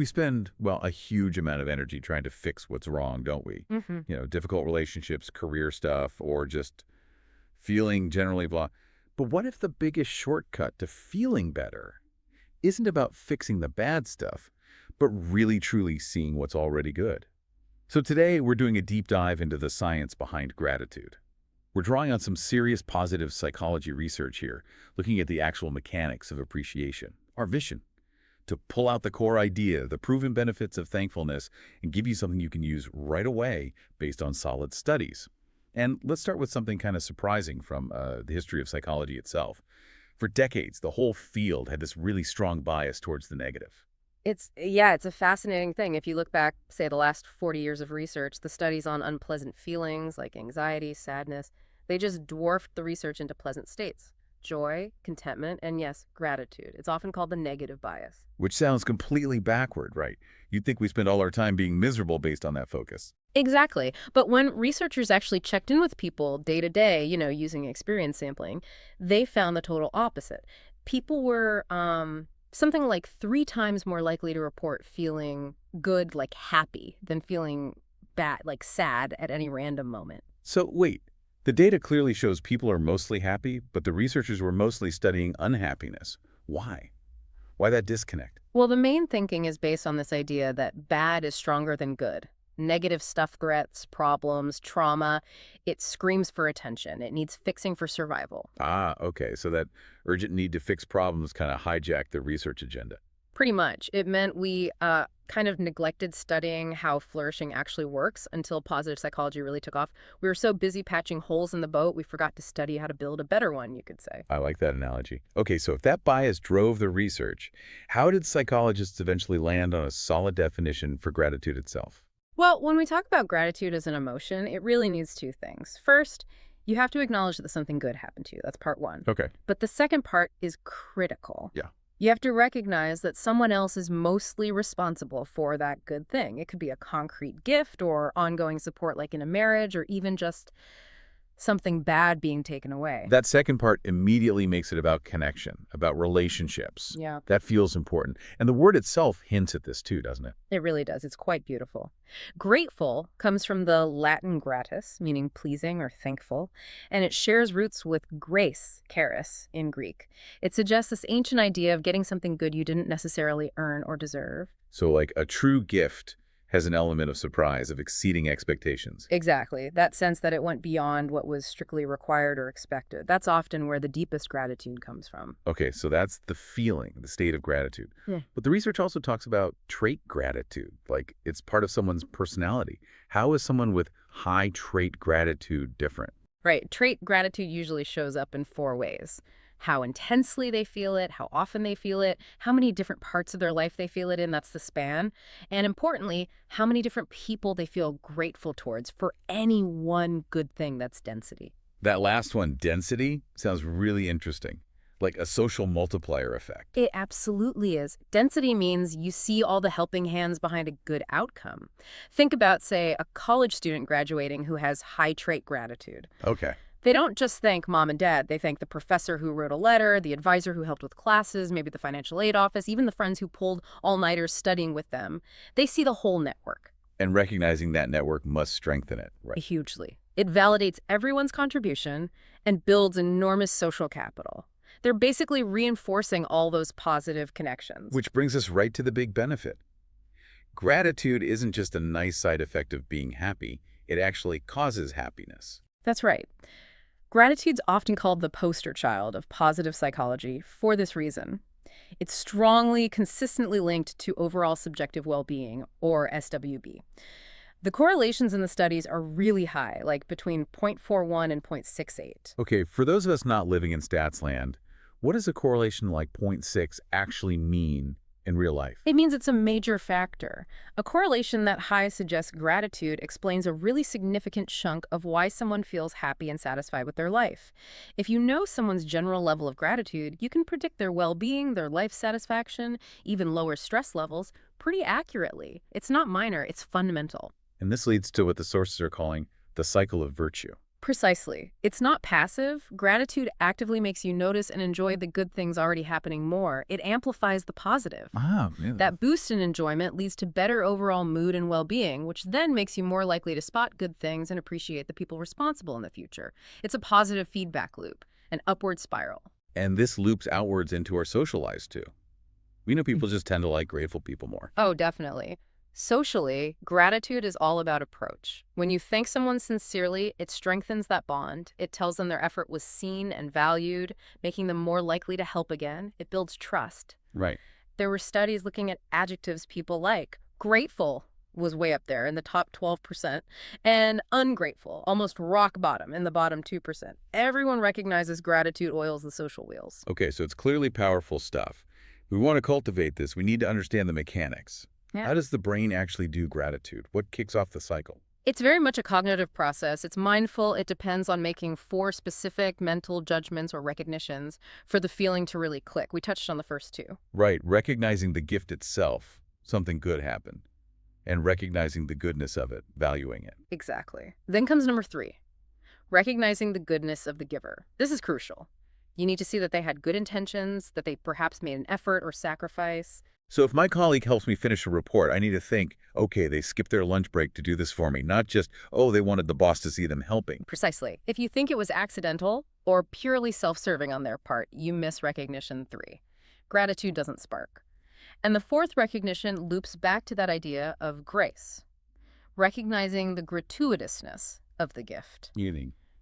We spend, well, a huge amount of energy trying to fix what's wrong, don't we? Hmm. Difficult relationships, career stuff, or just feeling generally blah. But what if the biggest shortcut to feeling better isn't about fixing the bad stuff, but really truly seeing what's already good? So today, we're doing a deep dive into the science behind gratitude. We're drawing on some serious positive psychology research here, looking at the actual mechanics of appreciation, our vision, to pull out the core idea, the proven benefits of thankfulness, and give you something you can use right away based on solid studies. And let's start with something kind of surprising from the history of psychology itself. For decades, the whole field had this really strong bias towards the negative. It's a fascinating thing. If you look back, say, the last 40 years of research, the studies on unpleasant feelings like anxiety, sadness, they just dwarfed the research into pleasant states. Joy, contentment, and yes, gratitude. It's often called the negative bias. Which sounds completely backward, right? You'd think we spend all our time being miserable based on that focus. Exactly. But when researchers actually checked in with people day to day, using experience sampling, they found the total opposite. People were something like 3 times more likely to report feeling good, like happy, than feeling bad, like sad at any random moment. So wait, the data clearly shows people are mostly happy, but the researchers were mostly studying unhappiness. Why? Why that disconnect? Well, the main thinking is based on this idea that bad is stronger than good. Negative stuff, threats, problems, trauma, it screams for attention. It needs fixing for survival. Ah, okay, so that urgent need to fix problems kind of hijacked the research agenda. Pretty much. It meant we kind of neglected studying how flourishing actually works until positive psychology really took off. We were so busy patching holes in the boat, we forgot to study how to build a better one, you could say. I like that analogy. Okay, so if that bias drove the research, how did psychologists eventually land on a solid definition for gratitude itself? Well, when we talk about gratitude as an emotion, it really needs 2 things. First, you have to acknowledge that something good happened to you. That's part one. Okay. But the second part is critical. Yeah. You have to recognize that someone else is mostly responsible for that good thing. It could be a concrete gift or ongoing support like in a marriage or even just something bad being taken away. That second part immediately makes it about connection, about relationships. Yeah, That feels important. And the word itself hints at this too, doesn't it? it really does. It's quite beautiful. Grateful comes from the Latin gratus, meaning pleasing or thankful, and it shares roots with grace, charis, in Greek. It suggests this ancient idea of getting something good you didn't necessarily earn or deserve. So like a true gift has an element of surprise, of exceeding expectations. Exactly. That sense that it went beyond what was strictly required or expected. That's often where the deepest gratitude comes from. Okay, so that's the feeling, the state of gratitude. Yeah. But the research also talks about trait gratitude, like it's part of someone's personality. How is someone with high trait gratitude different? Right. Trait gratitude usually shows up in 4 ways. How intensely they feel it, how often they feel it, how many different parts of their life they feel it in, that's the span. And importantly, how many different people they feel grateful towards for any one good thing, that's density. That last one, density, sounds really interesting, like a social multiplier effect. It absolutely is. Density means you see all the helping hands behind a good outcome. Think about, say, a college student graduating who has high trait gratitude. Okay. They don't just thank mom and dad. They thank the professor who wrote a letter, the advisor who helped with classes, maybe the financial aid office, even the friends who pulled all-nighters studying with them. They see the whole network. And recognizing that network must strengthen it, right? Hugely. It validates everyone's contribution and builds enormous social capital. They're basically reinforcing all those positive connections. Which brings us right to the big benefit. Gratitude isn't just a nice side effect of being happy, it actually causes happiness. That's right. Gratitude's often called the poster child of positive psychology for this reason. It's strongly, consistently linked to overall subjective well-being, or SWB. The correlations in the studies are really high, like between 0.41 and 0.68. Okay, for those of us not living in stats land, what does a correlation like zero point 0.6 actually mean in real life? It means it's a major factor. A correlation that high suggests gratitude explains a really significant chunk of why someone feels happy and satisfied with their life. If you know someone's general level of gratitude, you can predict their well-being, their life satisfaction, even lower stress levels pretty accurately. It's not minor, it's fundamental. And this leads to what the sources are calling the cycle of virtue. Precisely. It's not passive. Gratitude actively makes you notice and enjoy the good things already happening more. It amplifies the positive. Ah, yeah. That boost in enjoyment leads to better overall mood and well-being, which then makes you more likely to spot good things and appreciate the people responsible in the future. It's a positive feedback loop, an upward spiral. And this loops outwards into our social lives, too. We know people just tend to like grateful people more. Oh, definitely. Socially, gratitude is all about approach. When you thank someone sincerely, it strengthens that bond. It tells them their effort was seen and valued, making them more likely to help again. It builds trust. Right. There were studies looking at adjectives people like. Grateful was way up there in the top 12%, and ungrateful, almost rock bottom in the bottom 2%. Everyone recognizes gratitude oils the social wheels. Okay, so it's clearly powerful stuff. If we want to cultivate this, we need to understand the mechanics. Yeah. How does the brain actually do gratitude? What kicks off the cycle? It's very much a cognitive process. It's mindful. It depends on making 4 specific mental judgments or recognitions for the feeling to really click. We touched on the first 2. Right, recognizing the gift itself, something good happened, and recognizing the goodness of it, valuing it. Exactly. Then comes number 3, recognizing the goodness of the giver. This is crucial. You need to see that they had good intentions, that they perhaps made an effort or sacrifice. So if my colleague helps me finish a report, I need to think, okay, they skipped their lunch break to do this for me, not just, oh, they wanted the boss to see them helping. Precisely. If you think it was accidental or purely self-serving on their part, you miss recognition 3. Gratitude doesn't spark. And the 4th recognition loops back to that idea of grace, recognizing the gratuitousness of the gift.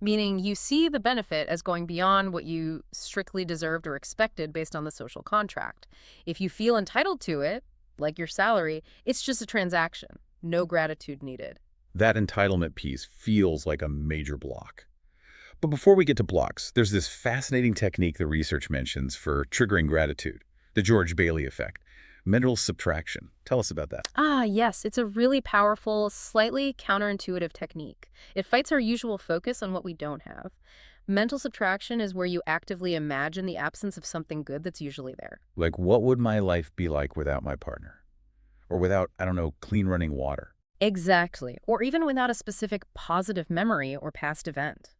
Meaning you see the benefit as going beyond what you strictly deserved or expected based on the social contract. If you feel entitled to it, like your salary, it's just a transaction. No gratitude needed. That entitlement piece feels like a major block. But before we get to blocks, there's this fascinating technique the research mentions for triggering gratitude, the George Bailey effect, mental subtraction. Tell us about that. Yes, it's a really powerful, slightly counterintuitive technique. It fights our usual focus on what we don't have. Mental subtraction is where you actively imagine the absence of something good that's usually there. Like, what would my life be like without my partner? Or without, I don't know, clean running water? Exactly. Or even without a specific positive memory or past event.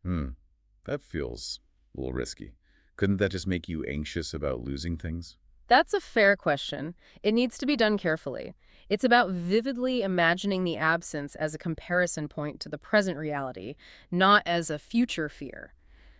That feels a little risky. Couldn't that just make you anxious about losing things? That's a fair question. It needs to be done carefully. It's about vividly imagining the absence as a comparison point to the present reality, not as a future fear.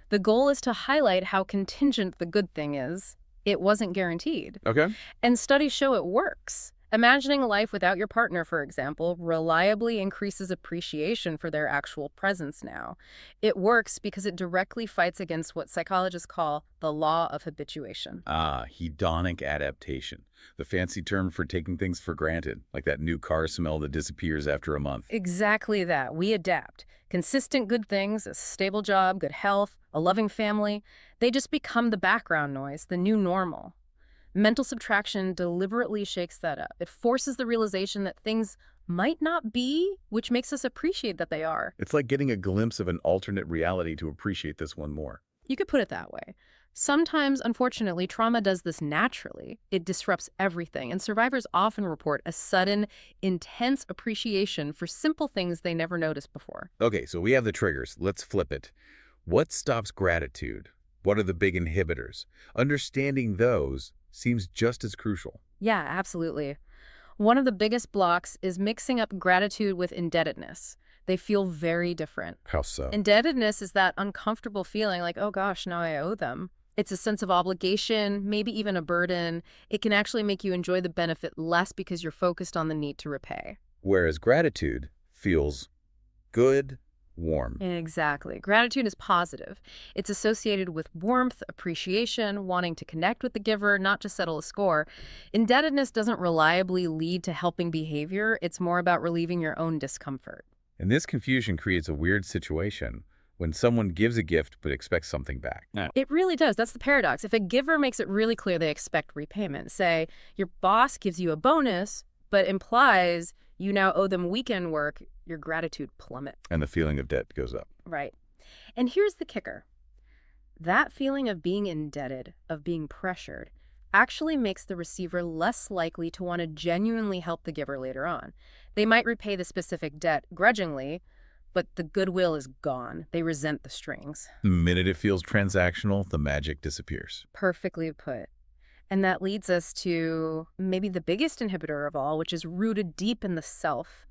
The goal is to highlight how contingent the good thing is. It wasn't guaranteed. Okay. And studies show it works. Imagining a life without your partner, for example, reliably increases appreciation for their actual presence now. It works because it directly fights against what psychologists call the law of habituation. Hedonic adaptation. The fancy term for taking things for granted, like that new car smell that disappears after a month. Exactly that. We adapt. Consistent good things, a stable job, good health, a loving family, they just become the background noise, the new normal. Mental subtraction deliberately shakes that up. It forces the realization that things might not be, which makes us appreciate that they are. It's like getting a glimpse of an alternate reality to appreciate this one more. You could put it that way. Sometimes, unfortunately, trauma does this naturally. It disrupts everything, and survivors often report a sudden, intense appreciation for simple things they never noticed before. Okay, so we have the triggers. Let's flip it. What stops gratitude? What are the big inhibitors? Understanding those seems just as crucial. Yeah, absolutely. One of the biggest blocks is mixing up gratitude with indebtedness. They feel very different. How so? Indebtedness is that uncomfortable feeling like, oh gosh, now I owe them. It's a sense of obligation, maybe even a burden. It can actually make you enjoy the benefit less because you're focused on the need to repay. Whereas gratitude feels good, warm. Exactly. Gratitude is positive. It's associated with warmth, appreciation, wanting to connect with the giver, not just settle a score. Indebtedness doesn't reliably lead to helping behavior. It's more about relieving your own discomfort. And this confusion creates a weird situation when someone gives a gift but expects something back. It really does. That's the paradox. If a giver makes it really clear they expect repayment, say your boss gives you a bonus, but implies you now owe them weekend work, your gratitude plummets. And the feeling of debt goes up. Right. And here's the kicker. That feeling of being indebted, of being pressured, actually makes the receiver less likely to want to genuinely help the giver later on. They might repay the specific debt grudgingly, but the goodwill is gone. They resent the strings. The minute it feels transactional, the magic disappears. Perfectly put. And that leads us to maybe the biggest inhibitor of all, which is rooted deep in the self,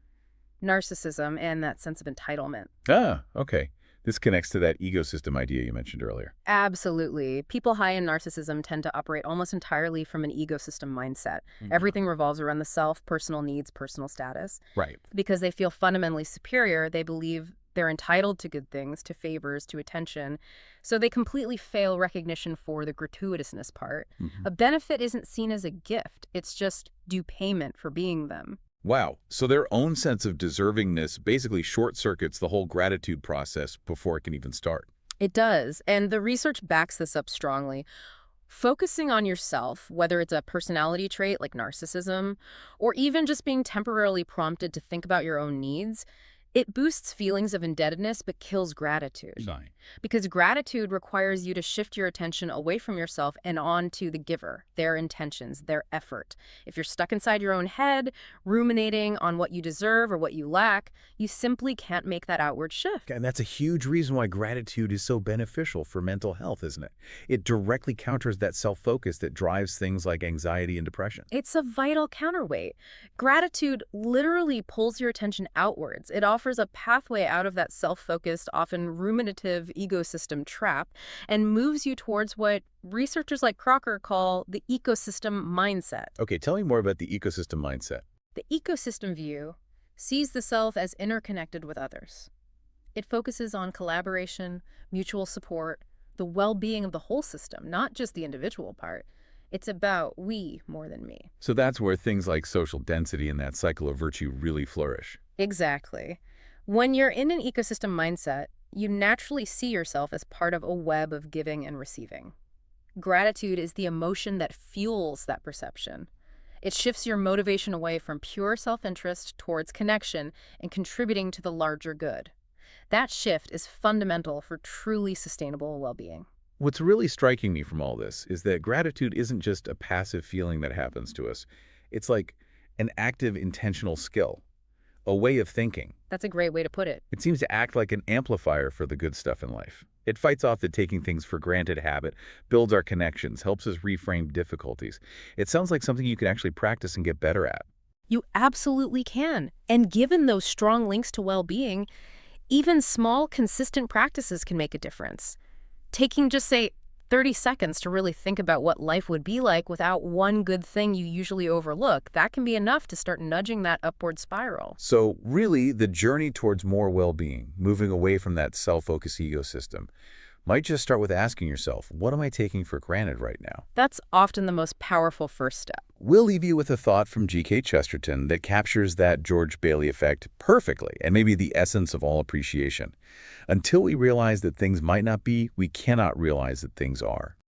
narcissism, and that sense of entitlement. Ah, okay. This connects to that ecosystem idea you mentioned earlier. Absolutely. People high in narcissism tend to operate almost entirely from an ecosystem mindset. Everything revolves around the self, personal needs, personal status. Right. Because they feel fundamentally superior, they believe they're entitled to good things, to favors, to attention. So they completely fail recognition for the gratuitousness part. A benefit isn't seen as a gift. It's just due payment for being them. Wow. So their own sense of deservingness basically short-circuits the whole gratitude process before it can even start. It does, and the research backs this up strongly. Focusing on yourself, whether it's a personality trait like narcissism, or even just being temporarily prompted to think about your own needs, it boosts feelings of indebtedness but kills gratitude. Fine. Because gratitude requires you to shift your attention away from yourself and on to the giver, their intentions, their effort. If you're stuck inside your own head, ruminating on what you deserve or what you lack, you simply can't make that outward shift. And that's a huge reason why gratitude is so beneficial for mental health, isn't it? It directly counters that self-focus that drives things like anxiety and depression. It's a vital counterweight. Gratitude literally pulls your attention outwards. It offers a pathway out of that self-focused, often ruminative ecosystem trap and moves you towards what researchers like Crocker call the ecosystem mindset. Okay, tell me more about the ecosystem mindset. The ecosystem view sees the self as interconnected with others. It focuses on collaboration, mutual support, the well-being of the whole system, not just the individual part. It's about we more than me. So that's where things like social density and that cycle of virtue really flourish. Exactly. When you're in an ecosystem mindset, you naturally see yourself as part of a web of giving and receiving. Gratitude is the emotion that fuels that perception. It shifts your motivation away from pure self-interest towards connection and contributing to the larger good. That shift is fundamental for truly sustainable well-being. What's really striking me from all this is that gratitude isn't just a passive feeling that happens to us. It's like an active, intentional skill, a way of thinking. That's a great way to put it. It seems to act like an amplifier for the good stuff in life. It fights off the taking things for granted habit, builds our connections, helps us reframe difficulties. It sounds like something you can actually practice and get better at. You absolutely can. And given those strong links to well-being, even small, consistent practices can make a difference. Taking just, say, 30 seconds to really think about what life would be like without one good thing you usually overlook, that can be enough to start nudging that upward spiral. So really, the journey towards more well-being, moving away from that self-focused ecosystem, might just start with asking yourself, what am I taking for granted right now? That's often the most powerful first step. We'll leave you with a thought from G.K. Chesterton that captures that George Bailey effect perfectly, and maybe the essence of all appreciation. Until we realize that things might not be, we cannot realize that things are.